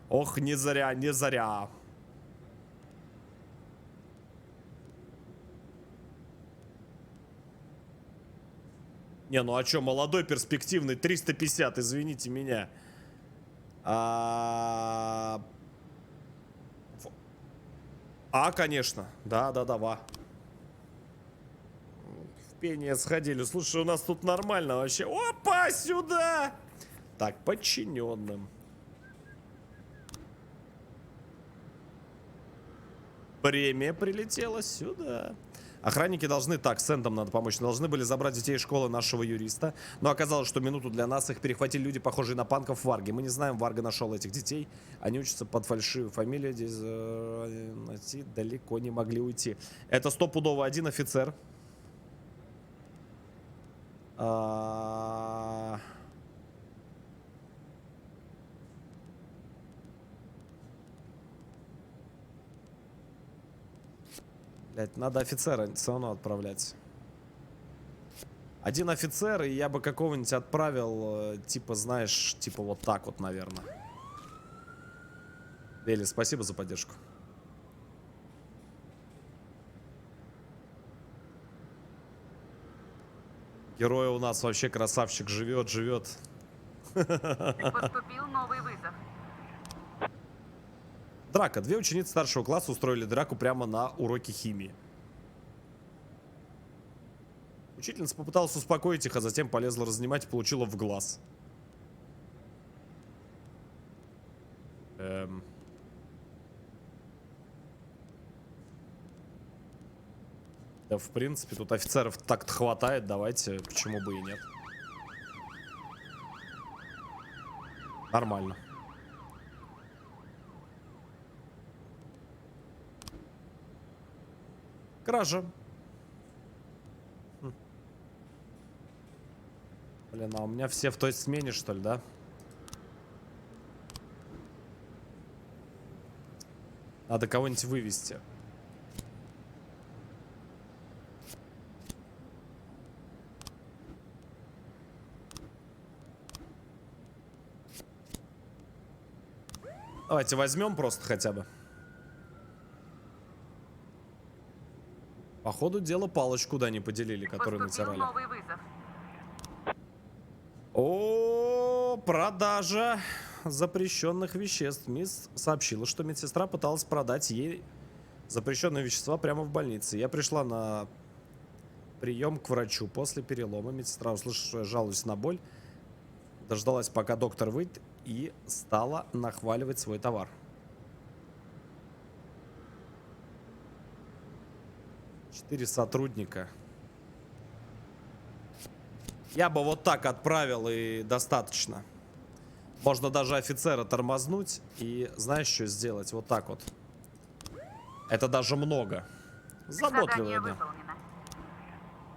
Speaker 1: Ох, не зря, не зря. Не, ну а чё, молодой, перспективный, 350, извините меня. Конечно. Да. В пение сходили. Слушай, у нас тут нормально вообще. Опа, сюда! Так, подчиненным. Премия прилетела сюда. Охранники должны, так, с Эндом надо помочь, должны были забрать детей из школы нашего юриста. Но оказалось, что минуту для нас их перехватили люди, похожие на панков Варги. Мы не знаем, Варга нашел этих детей. Они учатся под фальшивой фамилией. Здесь найти далеко не могли уйти. Это стопудово один офицер. Блять, надо офицера все равно отправлять. Один офицер, и я бы какого-нибудь отправил, типа, знаешь, типа вот так вот, наверное. Дели, спасибо за поддержку. Герой у нас вообще красавчик, живет.
Speaker 2: Поступил новый вызов.
Speaker 1: Драка. Две ученицы старшего класса устроили драку прямо на уроке химии. Учительница попыталась успокоить их, а затем полезла разнимать и получила в глаз. Да, в принципе, тут офицеров так-то хватает, давайте, почему бы и нет. Нормально. Кража. Блин, а у меня все в той смене, что ли, да? Надо кого-нибудь вывести. Давайте возьмем просто хотя бы. По ходу дела палочку, да, не поделили, которую натирали.
Speaker 2: Новый вызов.
Speaker 1: О, продажа запрещенных веществ. Мисс сообщила, что медсестра пыталась продать ей запрещенные вещества прямо в больнице. Я пришла на прием к врачу после перелома. Медсестра, услышав, что я жалуюсь на боль, дождалась, пока доктор выйдет, и стала нахваливать свой товар. 4 сотрудника. Я бы вот так отправил, и достаточно. Можно даже офицера тормознуть и, знаешь, что сделать? Вот так вот. Это даже много. Заботливо,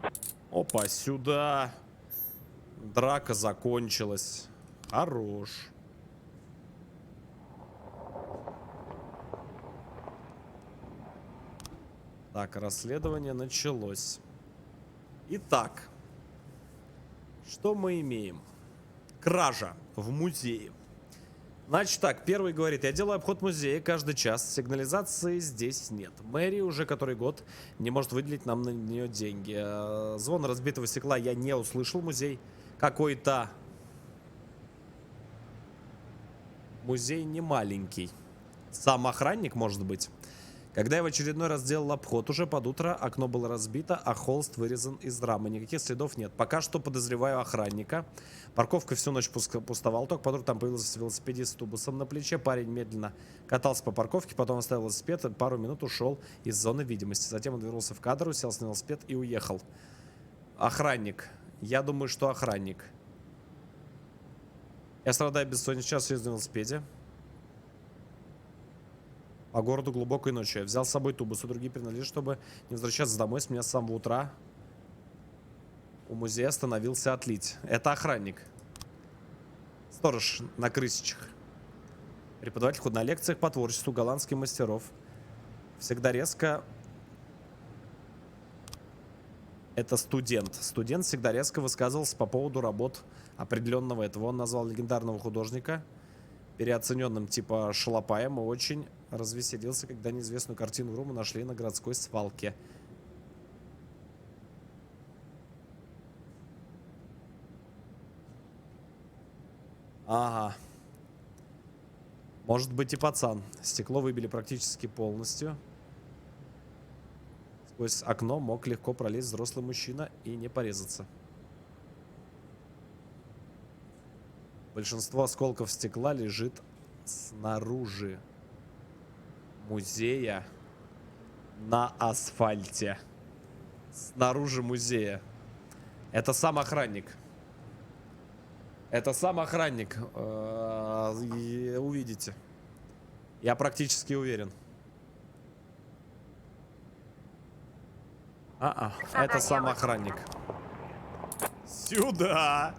Speaker 1: да. Опа, сюда. Драка закончилась. Хорош. Так, расследование началось. Итак, что мы имеем? Кража в музее. Значит так, первый говорит: я делаю обход музея каждый час, сигнализации здесь нет. Мэрия уже который год не может выделить нам на нее деньги. Звон разбитого стекла я не услышал. Музей какой-то... Музей не маленький. Сам охранник, может быть. Когда я в очередной раз делал обход, уже под утро окно было разбито, а холст вырезан из рамы. Никаких следов нет. Пока что подозреваю охранника. Парковка всю ночь пустовала. Только под утро там появился велосипедист с тубусом на плече. Парень медленно катался по парковке, потом оставил велосипед и пару минут ушел из зоны видимости. Затем он вернулся в кадр, уселся на велосипед и уехал. Охранник. Я думаю, что охранник. Я страдаю бессонницей, сейчас езжу на велосипеде. По городу глубокой ночью. Я взял с собой тубус и другие принадлежности, чтобы не возвращаться домой. С меня с самого утра у музея остановился отлить. Это охранник. Сторож на крысичах. Преподаватель ход на лекциях по творчеству голландских мастеров. Всегда резко... Это студент. Студент всегда резко высказывался по поводу работ определенного этого. Он назвал легендарного художника переоцененным типа шалопаем и очень развеселился, когда неизвестную картину Рума нашли на городской свалке. Ага. Может быть и пацан. Стекло выбили практически полностью. Сквозь окно мог легко пролезть взрослый мужчина и не порезаться. Большинство осколков стекла лежит снаружи музея на асфальте. Снаружи музея. Это сам охранник. Это сам охранник. Увидите. Я практически уверен. Это сам охранник. Сюда!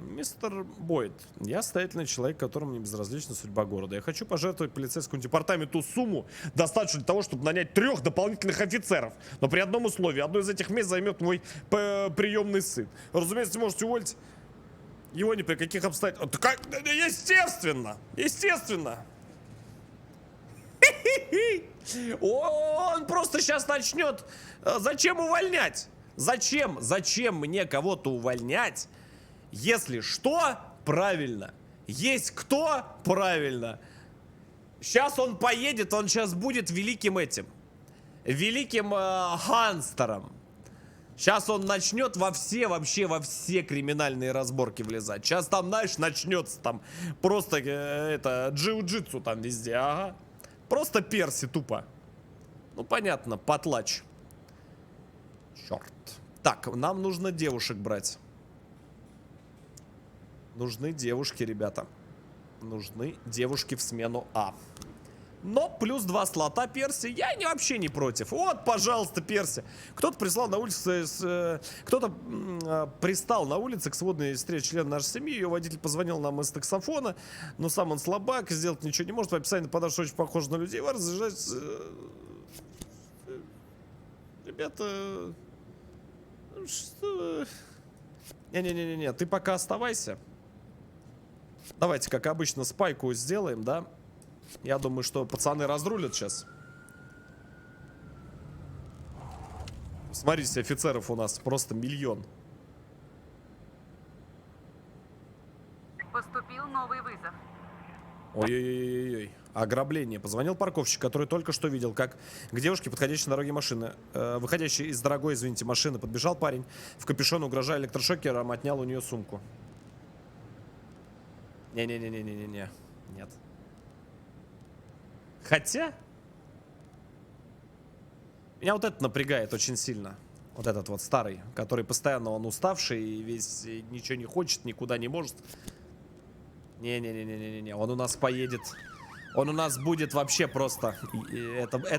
Speaker 1: Мистер Бойд, я состоятельный человек, которому не безразлична судьба города. Я хочу пожертвовать полицейскому департаменту сумму, достаточную для того, чтобы нанять 3 дополнительных офицеров. Но при одном условии. Одно из этих мест займет мой приемный сын. Разумеется, можете уволить его ни при каких обстоятельствах. Естественно! Естественно! Он просто сейчас начнет. Зачем увольнять? Зачем? Зачем мне кого-то увольнять? Если что, правильно. Есть кто? Правильно. Сейчас он поедет, он сейчас будет великим этим. Великим гангстером. Сейчас он начнет вообще во все криминальные разборки влезать. Сейчас там, знаешь, начнется там просто это джиу-джитсу там везде, ага. Просто перси тупо. Ну понятно, потлач. Черт. Так, нам нужно девушек брать. Нужны девушки, ребята. Нужны девушки в смену А. Но плюс 2 слота перси. Я вообще не против. Вот, пожалуйста, перси. Кто-то прислал на улице... Кто-то пристал на улице к сводной сестре члена нашей семьи. Ее водитель позвонил нам из таксофона. Но сам он слабак, сделать ничего не может. В описании подашь очень похож на людей. Вы разъезжать... Ребята... Что... Не-не-не-не, ты пока оставайся. Давайте, как обычно, спайку сделаем, да? Я думаю, что пацаны разрулят сейчас. Смотрите, офицеров у нас просто миллион.
Speaker 2: Поступил новый вызов.
Speaker 1: Ой-ой-ой-ой. Ограбление. Позвонил парковщик, который только что видел, как к девушке, подходящей на дороге машины, выходящей из дорогой, извините, машины, подбежал парень в капюшон, угрожая электрошокером, отнял у нее сумку. Не-не-не-не-не-не. Нет. Хотя... Меня вот это напрягает очень сильно. Вот этот вот старый, который постоянно он уставший и весь ничего не хочет, никуда не может. Не-не-не-не-не-не. Он у нас поедет. Он у нас будет вообще просто...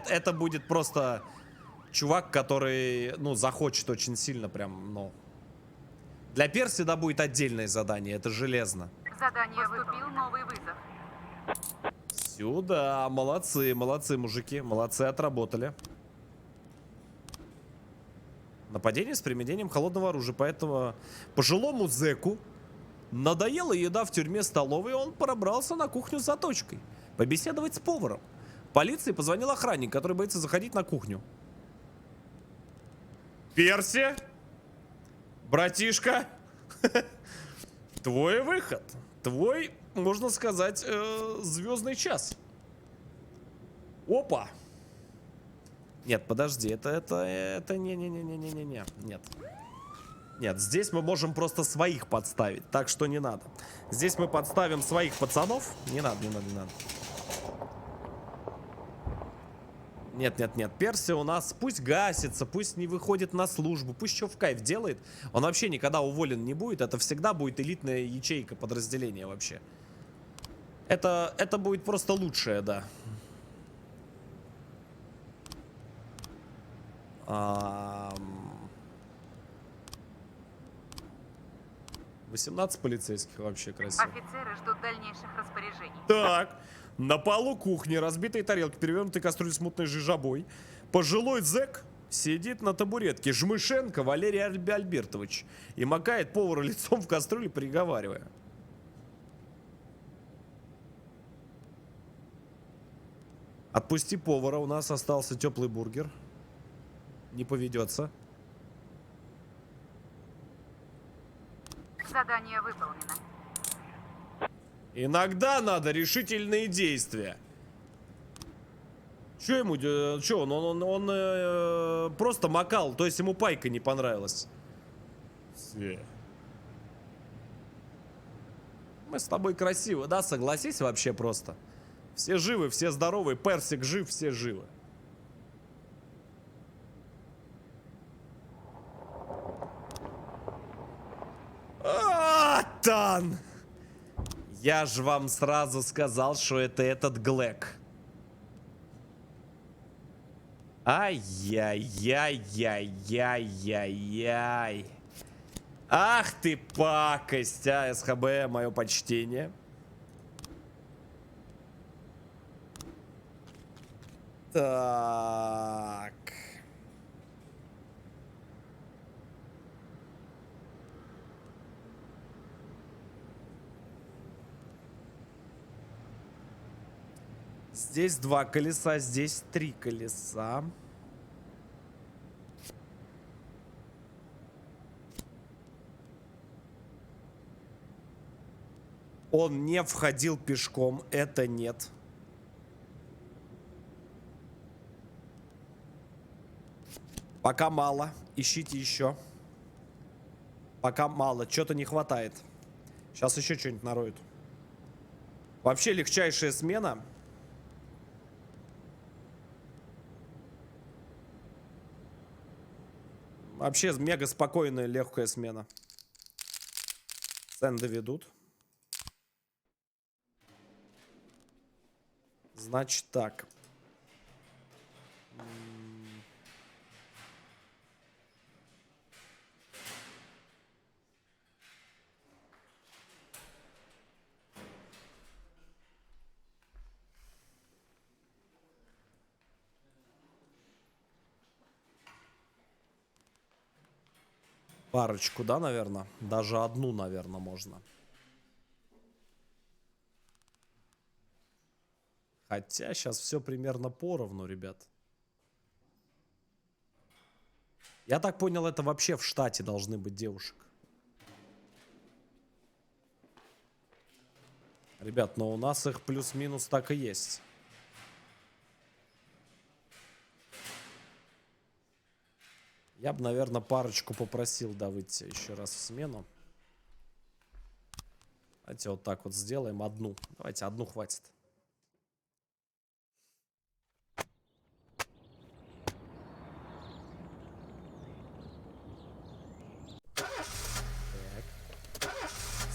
Speaker 1: Это будет просто чувак, который, ну, захочет очень сильно прям, ну... Для перси, да, будет отдельное задание, это железно.
Speaker 2: Задание поступил новый вызов.
Speaker 1: Сюда, молодцы, молодцы, мужики, молодцы, отработали. Нападение с применением холодного оружия, поэтому пожилому зэку надоела еда в тюрьме столовой, и он пробрался на кухню с заточкой. Побеседовать с поваром. Полиции позвонил охранник, который боится заходить на кухню. Перси, братишка, твой выход. Твой, можно сказать, звездный час. Опа. Нет, подожди, это не-не-не-не-не-не, нет. Нет, здесь мы можем просто своих подставить, так что не надо. Здесь мы подставим своих пацанов. Не надо, не надо, не надо. Нет, нет, нет, перси у нас пусть гасится, пусть не выходит на службу, пусть что в кайф делает. Он вообще никогда уволен не будет, это всегда будет элитная ячейка подразделения вообще. Это будет просто лучшее, да. 18 полицейских вообще красиво.
Speaker 2: Офицеры ждут дальнейших распоряжений.
Speaker 1: Так, на полу кухни разбитые тарелки, перевернутые кастрюли с мутной жижабой. Пожилой зэк сидит на табуретке. Жмышенко Валерий Альбертович. И макает повара лицом в кастрюле, приговаривая. Отпусти повара, у нас остался теплый бургер. Не поведется.
Speaker 2: Задание выполнено.
Speaker 1: Иногда надо решительные действия. Че ему, че он просто макал, то есть ему пайка не понравилась. Мы с тобой красиво, да, согласись вообще просто. Все живы, все здоровы, Персик жив, все живы. Тан! Я же вам сразу сказал, что это этот Глэк. Ай-яй-яй-яй-яй-яй. Ах ты пакость, а, СХБ, мое почтение. Так. Здесь 2 колеса, здесь 3 колеса. Он не входил пешком, это нет. Пока мало, ищите еще. Пока мало, что-то не хватает. Сейчас еще что-нибудь нароют. Вообще легчайшая смена. Вообще мега спокойная, легкая смена. Сцены доведут. Значит так. Парочку, да, наверное? Даже одну, наверное, можно. Хотя сейчас все примерно поровну, ребят. Я так понял, это вообще в штате должны быть девушек. Ребят, но у нас их плюс-минус так и есть. Я бы, наверное, парочку попросил, да, выйти еще раз в смену. Давайте вот так вот сделаем. Одну. Давайте, одну хватит. Так.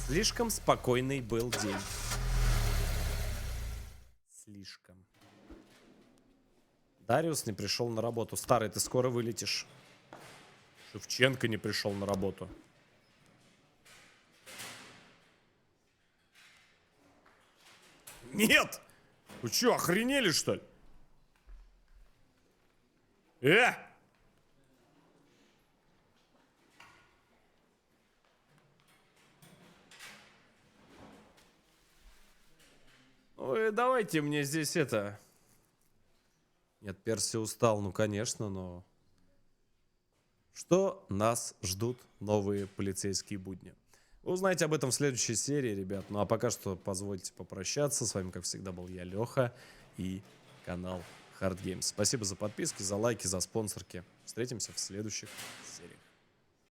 Speaker 1: Слишком спокойный был день. Слишком. Дариус не пришел на работу. Старый, ты скоро вылетишь. Шевченко не пришел на работу. Нет! Вы что, охренели, что ли? Ой, давайте мне здесь это... Нет, Перси устал, ну конечно, но... Что нас ждут новые полицейские будни? Вы узнаете об этом в следующей серии, ребят. Ну а пока что позвольте попрощаться. С вами, как всегда, был я, Леха, и канал Hard Games. Спасибо за подписки, за лайки, за спонсорки. Встретимся в следующих сериях.